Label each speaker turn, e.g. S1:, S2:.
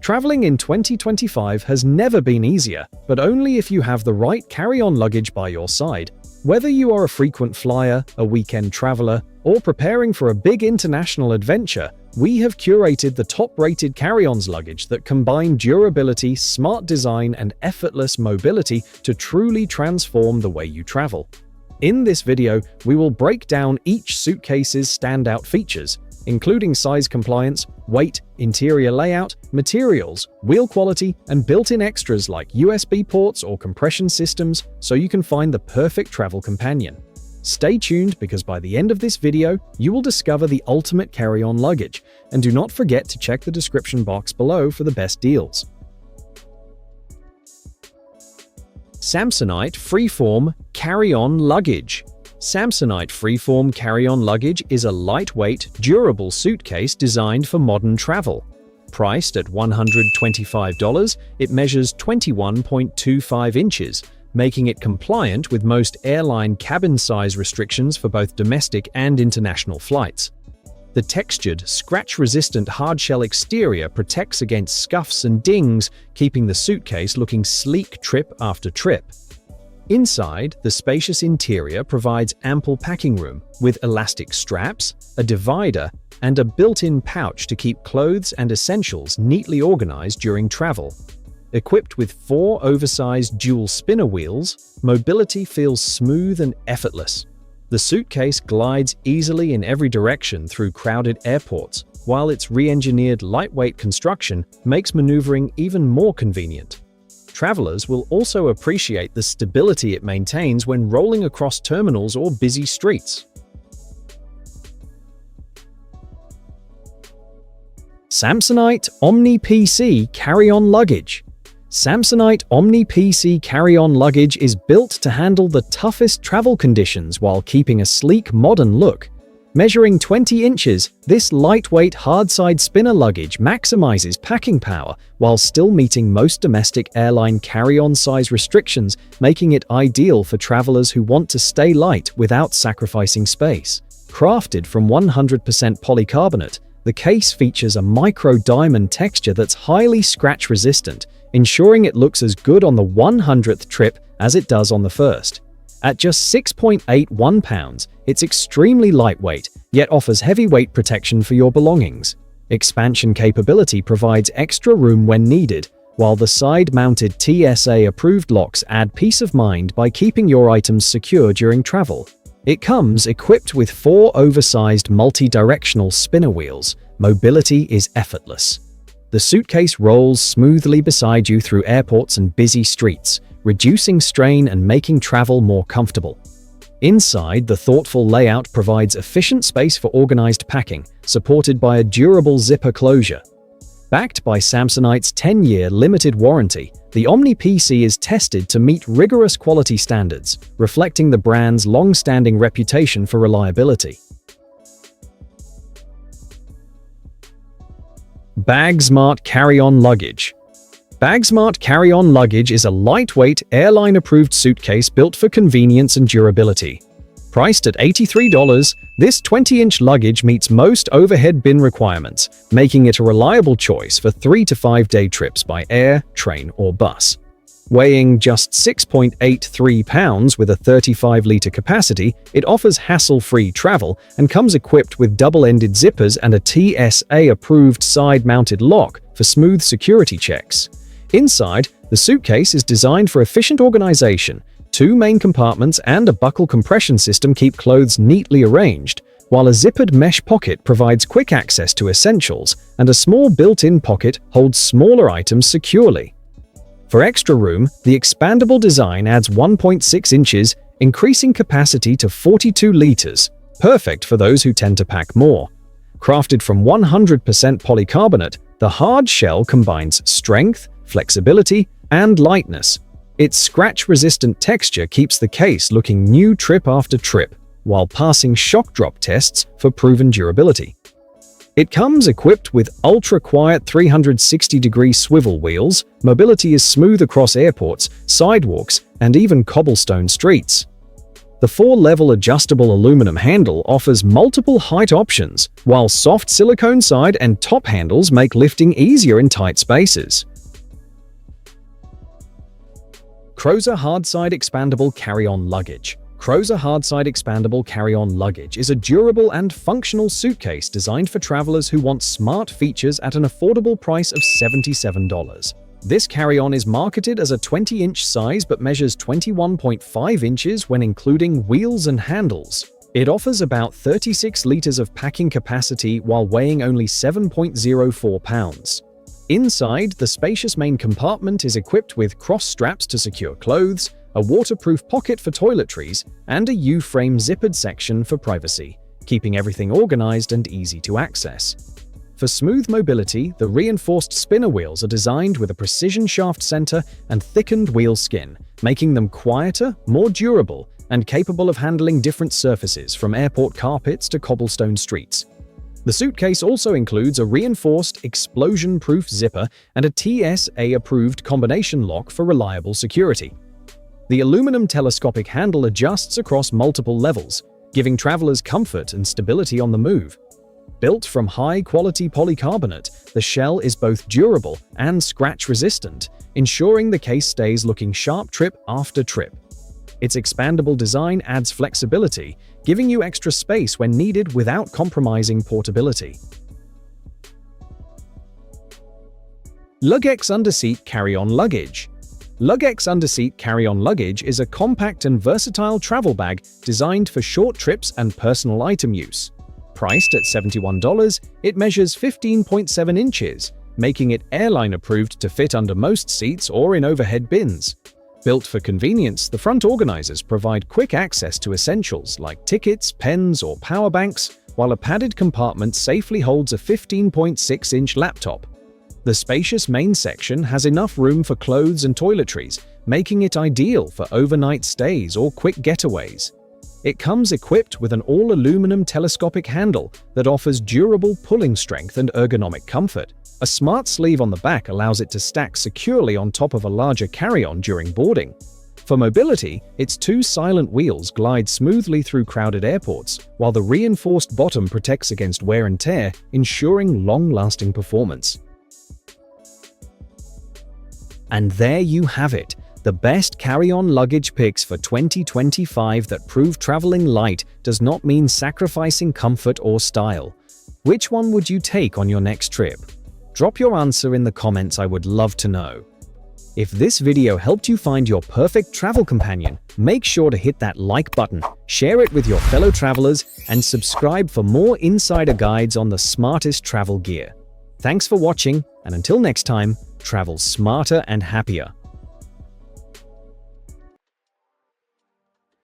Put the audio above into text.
S1: Traveling in 2025 has never been easier, but only if you have the right carry-on luggage by your side. Whether you are a frequent flyer, a weekend traveler, or preparing for a big international adventure, we have curated the top-rated carry-ons luggage that combine durability, smart design, and effortless mobility to truly transform the way you travel. In this video, we will break down each suitcase's standout features, including size compliance, weight, interior layout, materials, wheel quality, and built-in extras like USB ports or compression systems so you can find the perfect travel companion. Stay tuned because by the end of this video, you will discover the ultimate carry-on luggage, and do not forget to check the description box below for the best deals. Samsonite Freeform Carry-On Luggage. Samsonite Freeform carry-on luggage is a lightweight, durable suitcase designed for modern travel. Priced at $125, it measures 21.25 inches, making it compliant with most airline cabin size restrictions for both domestic and international flights. The textured, scratch-resistant hardshell exterior protects against scuffs and dings, keeping the suitcase looking sleek trip after trip. Inside, the spacious interior provides ample packing room, with elastic straps, a divider, and a built-in pouch to keep clothes and essentials neatly organized during travel. Equipped with 4 oversized dual spinner wheels, mobility feels smooth and effortless. The suitcase glides easily in every direction through crowded airports, while its re-engineered lightweight construction makes maneuvering even more convenient. Travelers will also appreciate the stability it maintains when rolling across terminals or busy streets. Samsonite Omni PC Carry-On Luggage. Samsonite Omni PC carry-on luggage is built to handle the toughest travel conditions while keeping a sleek, modern look. Measuring 20 inches, this lightweight Hardside spinner luggage maximizes packing power while still meeting most domestic airline carry-on size restrictions, making it ideal for travelers who want to stay light without sacrificing space. Crafted from 100% polycarbonate, the case features a micro-diamond texture that's highly scratch-resistant, ensuring it looks as good on the 100th trip as it does on the first. At just 6.81 pounds, it's extremely lightweight, yet offers heavyweight protection for your belongings. Expansion capability provides extra room when needed, while the side-mounted TSA-approved locks add peace of mind by keeping your items secure during travel. It comes equipped with 4 oversized multi-directional spinner wheels. Mobility is effortless. The suitcase rolls smoothly beside you through airports and busy streets, reducing strain and making travel more comfortable. Inside, the thoughtful layout provides efficient space for organized packing, supported by a durable zipper closure. Backed by Samsonite's 10-year limited warranty, the Omni PC is tested to meet rigorous quality standards, reflecting the brand's long-standing reputation for reliability. BAGSMART Carry-On Luggage. BAGSMART Carry-On Luggage is a lightweight, airline-approved suitcase built for convenience and durability. Priced at $83, this 20-inch luggage meets most overhead bin requirements, making it a reliable choice for 3 to 5-day trips by air, train, or bus. Weighing just 6.83 pounds with a 35-liter capacity, it offers hassle-free travel and comes equipped with double-ended zippers and a TSA-approved side-mounted lock for smooth security checks. Inside, the suitcase is designed for efficient organization. 2 main compartments and a buckle compression system keep clothes neatly arranged, while a zippered mesh pocket provides quick access to essentials, and a small built-in pocket holds smaller items securely. For extra room, the expandable design adds 1.6 inches, increasing capacity to 42 liters, perfect for those who tend to pack more. Crafted from 100% polycarbonate, the hard shell combines strength, flexibility, and lightness. Its scratch-resistant texture keeps the case looking new trip after trip, while passing shock drop tests for proven durability. It comes equipped with ultra-quiet 360-degree swivel wheels. Mobility is smooth across airports, sidewalks, and even cobblestone streets. The 4-level adjustable aluminum handle offers multiple height options, while soft silicone side and top handles make lifting easier in tight spaces. KROSER Hardside Expandable Carry-On Luggage. KROSER Hardside Expandable Carry-On Luggage is a durable and functional suitcase designed for travelers who want smart features at an affordable price of $77. This carry-on is marketed as a 20-inch size but measures 21.5 inches when including wheels and handles. It offers about 36 liters of packing capacity while weighing only 7.04 pounds. Inside, the spacious main compartment is equipped with cross straps to secure clothes, a waterproof pocket for toiletries, and a U-frame zippered section for privacy, keeping everything organized and easy to access. For smooth mobility, the reinforced spinner wheels are designed with a precision shaft center and thickened wheel skin, making them quieter, more durable, and capable of handling different surfaces from airport carpets to cobblestone streets. The suitcase also includes a reinforced, explosion-proof zipper and a TSA-approved combination lock for reliable security. The aluminum telescopic handle adjusts across multiple levels, giving travelers comfort and stability on the move. Built from high-quality polycarbonate, the shell is both durable and scratch-resistant, ensuring the case stays looking sharp trip after trip. Its expandable design adds flexibility, giving you extra space when needed without compromising portability. LUGGEX Underseat Carry-On Luggage. LUGGEX Underseat Carry-On Luggage is a compact and versatile travel bag designed for short trips and personal item use. Priced at $71, it measures 15.7 inches, making it airline-approved to fit under most seats or in overhead bins. Built for convenience, the front organizers provide quick access to essentials like tickets, pens, or power banks, while a padded compartment safely holds a 15.6-inch laptop. The spacious main section has enough room for clothes and toiletries, making it ideal for overnight stays or quick getaways. It comes equipped with an all-aluminum telescopic handle that offers durable pulling strength and ergonomic comfort. A smart sleeve on the back allows it to stack securely on top of a larger carry-on during boarding. For mobility, its 2 silent wheels glide smoothly through crowded airports, while the reinforced bottom protects against wear and tear, ensuring long-lasting performance. And there you have it, the best carry-on luggage picks for 2025 that prove traveling light does not mean sacrificing comfort or style. Which one would you take on your next trip? Drop your answer in the comments, I would love to know. If this video helped you find your perfect travel companion, make sure to hit that like button, share it with your fellow travelers, and subscribe for more insider guides on the smartest travel gear. Thanks for watching, and until next time, travel smarter and happier.